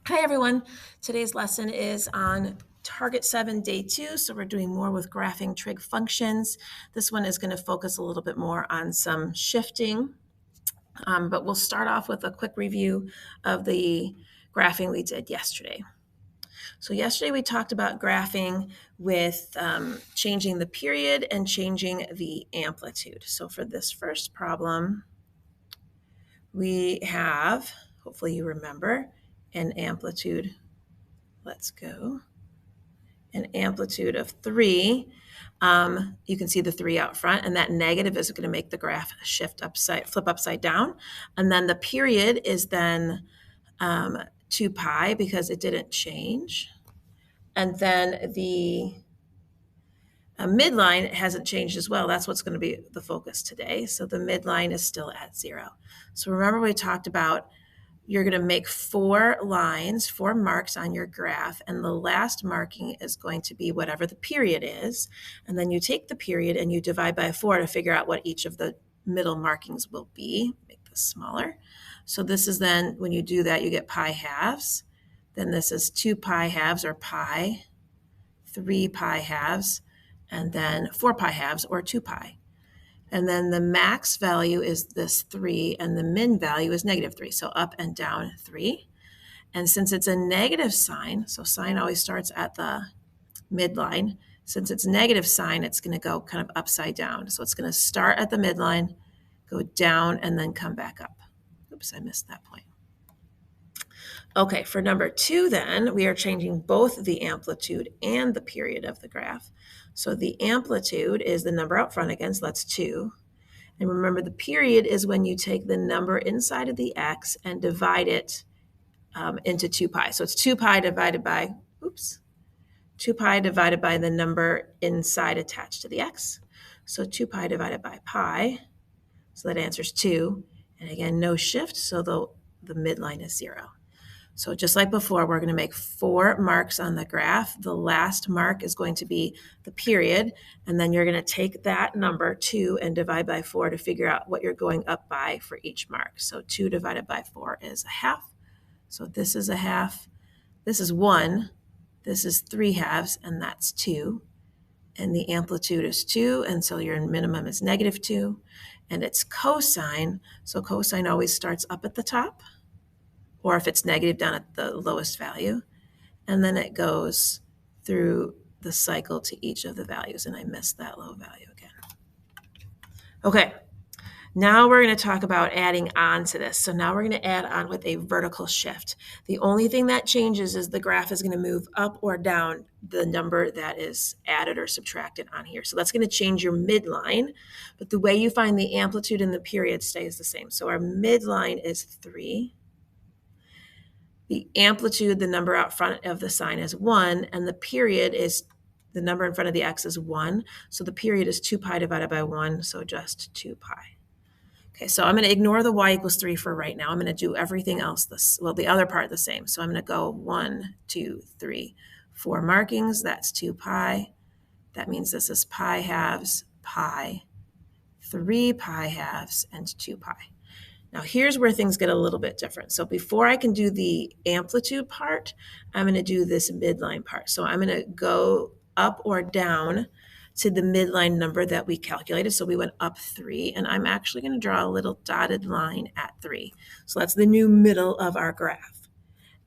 Hi everyone. Today's lesson is on Target 7, Day 2. So we're doing more with graphing trig functions. This one is going to focus a little bit more on some shifting, but we'll start off with a quick review of the graphing we did yesterday. So yesterday we talked about graphing with changing the period and changing the amplitude. So for this first problem, we have, hopefully you remember, an amplitude. Let's go. An amplitude of 3. You can see the 3 out front, and that negative is going to make the graph flip upside down. And then the period is then 2 pi because it didn't change. And then the midline hasn't changed as well. That's what's going to be the focus today. So the midline is still at 0. So remember we talked about you're going to make 4 lines, 4 marks on your graph, and the last marking is going to be whatever the period is. And then you take the period and you divide by 4 to figure out what each of the middle markings will be. Make this smaller. So this is then, when you do that, you get pi halves. Then this is 2 pi halves or pi, 3 pi halves, and then 4 pi halves or 2 pi. And then the max value is this 3, and the min value is -3. So up and down 3. And since it's a negative sign, so sign always starts at the midline. Since it's negative sign, it's going to go kind of upside down. So it's going to start at the midline, go down, and then come back up. Oops, I missed that point. Okay, for number 2 then, we are changing both the amplitude and the period of the graph. So the amplitude is the number out front again, so that's 2. And remember, the period is when you take the number inside of the x and divide it into 2 pi. So it's 2 pi divided by, 2 pi divided by the number inside attached to the x. So 2 pi divided by pi, so that answers 2. And again, no shift, so the midline is 0. So just like before, we're going to make 4 marks on the graph. The last mark is going to be the period, and then you're going to take that number, 2, and divide by 4 to figure out what you're going up by for each mark. So 2 divided by 4 is a half. So this is a half. This is 1. This is 3 halves, and that's 2. And the amplitude is 2, and so your minimum is -2. And it's cosine, so cosine always starts up at the top, or if it's negative, down at the lowest value. And then it goes through the cycle to each of the values. And I missed that low value again. Okay, now we're going to talk about adding on to this. So now we're going to add on with a vertical shift. The only thing that changes is the graph is going to move up or down the number that is added or subtracted on here. So that's going to change your midline, but the way you find the amplitude and the period stays the same. So our midline is 3. The amplitude, the number out front of the sign, is 1, and the period is the number in front of the x is 1. So the period is 2 pi divided by 1, so just 2 pi. Okay, so I'm going to ignore the y equals 3 for right now. I'm going to do everything else, the other part the same. So I'm going to go 1, 2, 3, 4 markings. That's 2 pi. That means this is pi halves, pi, 3 pi halves, and 2 pi. Now here's where things get a little bit different. So before I can do the amplitude part, I'm going to do this midline part. So I'm going to go up or down to the midline number that we calculated. So we went up 3, and I'm actually going to draw a little dotted line at 3. So that's the new middle of our graph.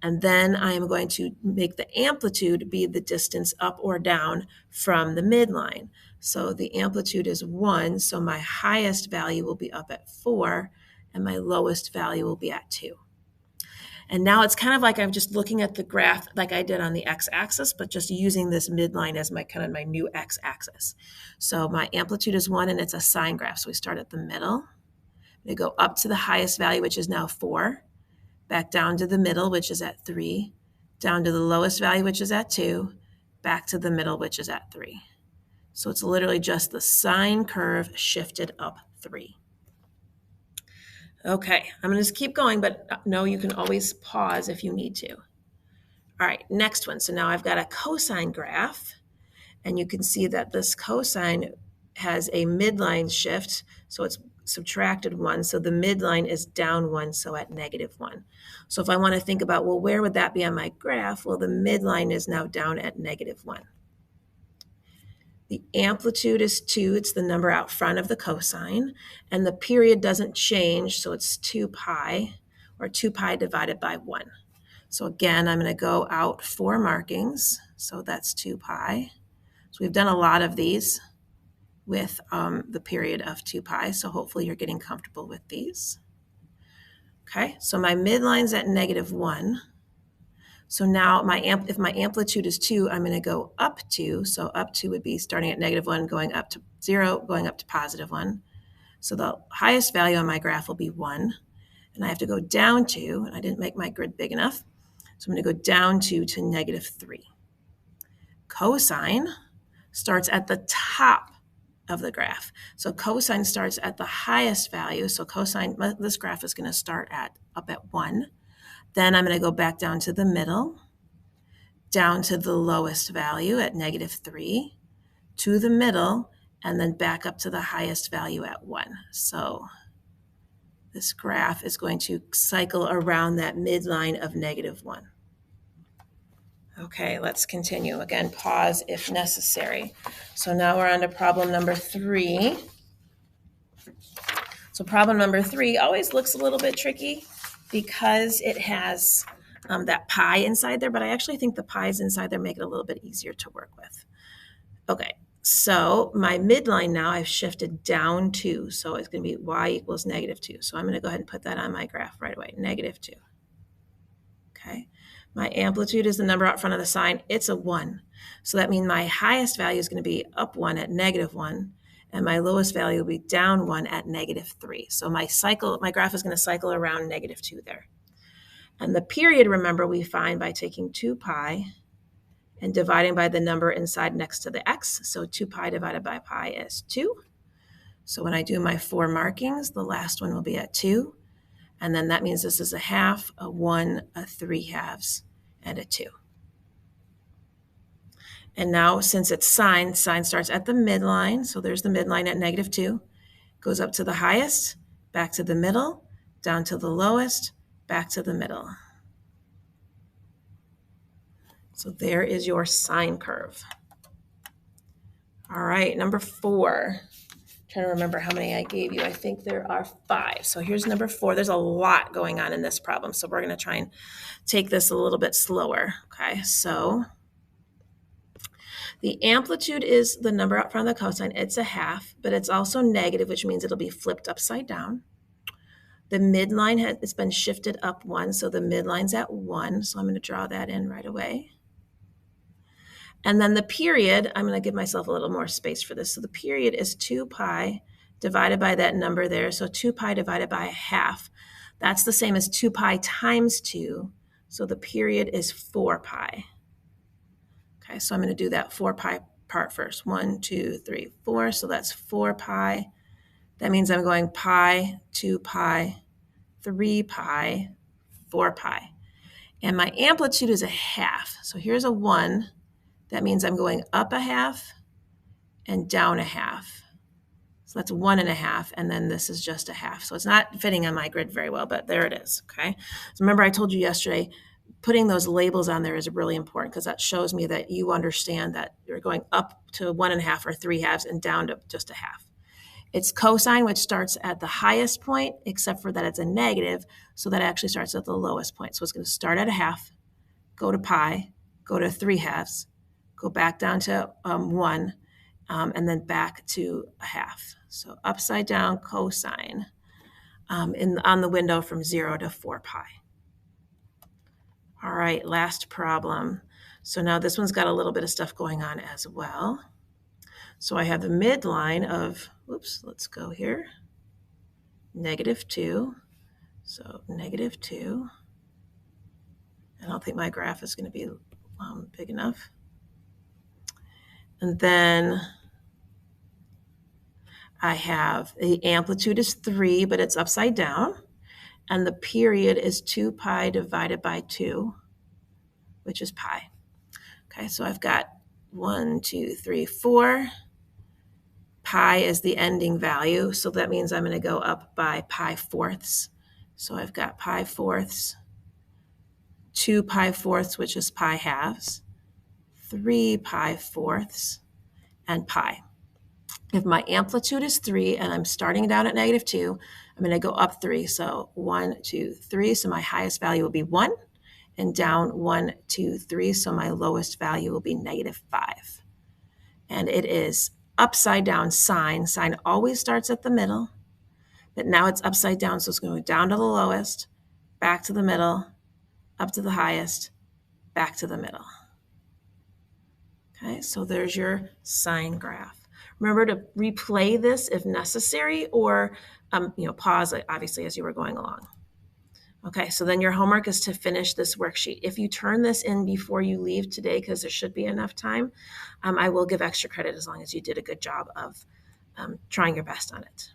And then I am going to make the amplitude be the distance up or down from the midline. So the amplitude is 1, so my highest value will be up at 4, and my lowest value will be at 2. And now it's kind of like I'm just looking at the graph like I did on the x-axis, but just using this midline as my kind of my new x-axis. So my amplitude is 1, and it's a sine graph. So we start at the middle. We go up to the highest value, which is now 4, back down to the middle, which is at 3, down to the lowest value, which is at 2, back to the middle, which is at 3. So it's literally just the sine curve shifted up 3. Okay, I'm going to just keep going, but no, you can always pause if you need to. All right, next one. So now I've got a cosine graph, and you can see that this cosine has a midline shift. So it's subtracted 1, so the midline is down 1, so at -1. So if I want to think about, well, where would that be on my graph? Well, the midline is now down at -1. The amplitude is 2. It's the number out front of the cosine. And the period doesn't change, so it's 2 pi, or 2 pi divided by 1. So again, I'm going to go out 4 markings. So that's 2 pi. So we've done a lot of these with the period of 2 pi. So hopefully you're getting comfortable with these. Okay, so my midline's at -1. So now if my amplitude is 2, I'm going to go up 2. So up 2 would be starting at -1, going up to 0, going up to +1. So the highest value on my graph will be 1. And I have to go down 2, and I didn't make my grid big enough. So I'm going to go down 2 to -3. Cosine starts at the top of the graph. So cosine starts at the highest value. So cosine, this graph is going to start up at 1. Then I'm going to go back down to the middle, down to the lowest value at -3, to the middle, and then back up to the highest value at 1. So this graph is going to cycle around that midline of -1. Okay, let's continue. Again, pause if necessary. So now we're on to problem number 3. So problem number 3 always looks a little bit tricky because it has that pi inside there, but I actually think the pi's inside there make it a little bit easier to work with. Okay, so my midline now I've shifted down 2, so it's going to be y equals -2. So I'm going to go ahead and put that on my graph right away, -2. Okay, my amplitude is the number out front of the sign. It's a 1. So that means my highest value is going to be up 1 at -1, and my lowest value will be down 1 at -3. So my graph is going to cycle around -2 there. And the period, remember, we find by taking 2 pi and dividing by the number inside next to the x. So 2 pi divided by pi is 2. So when I do my 4 markings, the last one will be at 2. And then that means this is a half, a 1, a 3/2, and a 2. And now since it's sine starts at the midline. So there's the midline at -2. Goes up to the highest, back to the middle, down to the lowest, back to the middle. So there is your sine curve. All right, number 4. Trying to remember how many I gave you. I think there are 5. So here's number 4. There's a lot going on in this problem. So we're going to try and take this a little bit slower. Okay, so the amplitude is the number out front of the cosine. It's a half, but it's also negative, which means it'll be flipped upside down. The midline it's been shifted up 1, so the midline's at 1. So I'm going to draw that in right away. And then the period, I'm going to give myself a little more space for this. So the period is 2 pi divided by that number there. So 2 pi divided by a half. That's the same as 2 pi times 2. So the period is 4 pi. Okay, so I'm going to do that 4 pi part first. 1, 2, 3, 4. So that's 4 pi. That means I'm going pi, 2 pi, 3 pi, 4 pi. And my amplitude is a half. So here's a 1. That means I'm going up a half and down a half. So that's 1.5, and then this is just a half. So it's not fitting on my grid very well, but there it is, okay? So remember I told you yesterday, putting those labels on there is really important because that shows me that you understand that you're going up to 1.5 or 3/2 and down to just a half. It's cosine, which starts at the highest point, except for that it's a negative, so that actually starts at the lowest point. So it's going to start at a half, go to pi, go to 3/2, go back down to 1, and then back to a half. So upside down cosine on the window from 0 to 4 pi. All right, last problem. So now this one's got a little bit of stuff going on as well. So I have the midline of, let's go here, -2. So -2. I don't think my graph is going to be big enough. And then I have the amplitude is 3, but it's upside down. And the period is 2 pi divided by 2, which is pi. Okay, so I've got 1, 2, 3, 4 pi is the ending value. So that means I'm going to go up by pi fourths. So I've got pi fourths, 2 pi fourths, which is pi halves, 3 pi fourths, and pi. If my amplitude is 3 and I'm starting down at -2, I'm going to go up 3. So 1, 2, 3. So my highest value will be 1, and down 1, 2, 3. So my lowest value will be -5. And it is upside down sine. Sine always starts at the middle, but now it's upside down. So it's going to go down to the lowest, back to the middle, up to the highest, back to the middle. Okay, so there's your sine graph. Remember to replay this if necessary, or pause obviously as you were going along. Okay, so then your homework is to finish this worksheet. If you turn this in before you leave today, because there should be enough time, I will give extra credit as long as you did a good job of trying your best on it.